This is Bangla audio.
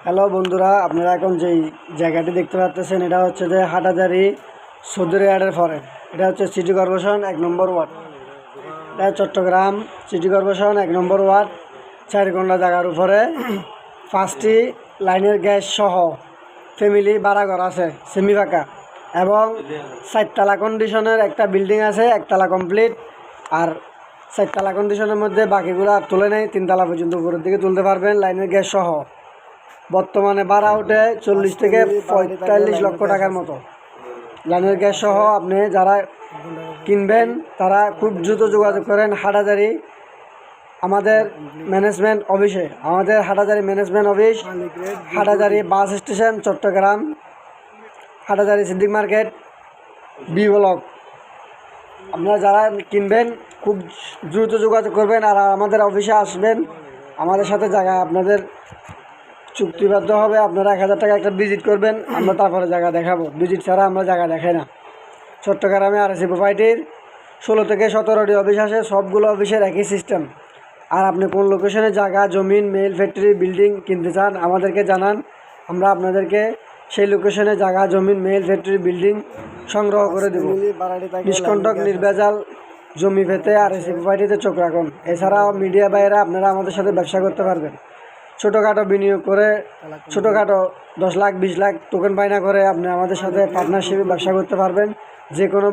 হ্যালো বন্ধুরা, আপনারা এখন যেই জায়গাটি দেখতে পাচ্ছেন এটা হচ্ছে যে হাটাজারি সৌদি আরবের পরে। এটা হচ্ছে সিটি কর্পোরেশন 1 নম্বর ওয়ার্ড। এটা চট্টগ্রাম সিটি কর্পোরেশন 1 নম্বর ওয়ার্ড। 4 ঘন্টা জায়গার উপরে 5টি লাইনের গ্যাস সহ ফ্যামিলি ভাড়া ঘর আছে, সেমি ফাঁকা, এবং 4তলা কন্ডিশনের একটা বিল্ডিং আছে, 1তলা কমপ্লিট। আর 4তলা কন্ডিশনের মধ্যে বাকিগুলো আর তুলে নেই, 3তলা পর্যন্ত উপরের দিকে তুলতে পারবেন লাইনের গ্যাস সহ। বর্তমানে ভাড়া উঠে 40 থেকে 45 লক্ষ টাকার মতো লাইনের গ্যাস সহ। আপনি যারা কিনবেন তারা খুব দ্রুত যোগাযোগ করেন হাটাজারি আমাদের ম্যানেজমেন্ট অফিসে। আমাদের Hathazari management office, Hathazari bus station, Chattogram, Hathazari Siddique market, B block. আপনারা যারা কিনবেন খুব দ্রুত যোগাযোগ করবেন আর আমাদের অফিসে আসবেন। আমাদের সাথে জায়গা আপনাদের চুক্তিবদ্ধ হবে। আপনারা 1000 টাকা একটা ভিজিট করবেন, আমরা তারপরে জায়গা দেখাবো। ভিজিট ছাড়া আমরা জায়গা দেখাই না। চট্টগ্রামে আরএসি প্রোপাইটির 16 থেকে 17টি অফিস আছে, সবগুলো অফিসের একই সিস্টেম। আর আপনি কোন লোকেশনে জায়গা, জমিন, মেল ফ্যাক্টরি, বিল্ডিং কিনতে চান আমাদেরকে জানান। আমরা আপনাদেরকে সেই লোকেশনে জায়গা, জমিন, মেল ফ্যাক্টরি, বিল্ডিং সংগ্রহ করে দেব। নিষ্কণ্টক নির্ভেজাল জমি পেতে আরএসি প্রোপাইটিতে চোখ রাখুন। এছাড়াও মিডিয়া বাইরে আপনারা আমাদের সাথে ব্যবসা করতে পারবেন। ছোটোখাটো বিনিয়োগ করে, ছোটোখাটো 10 লাখ 20 লাখ টোকেন বাইনা করে আপনি আমাদের সাথে পার্টনারশিপে ব্যবসা করতে পারবেন। যে কোনো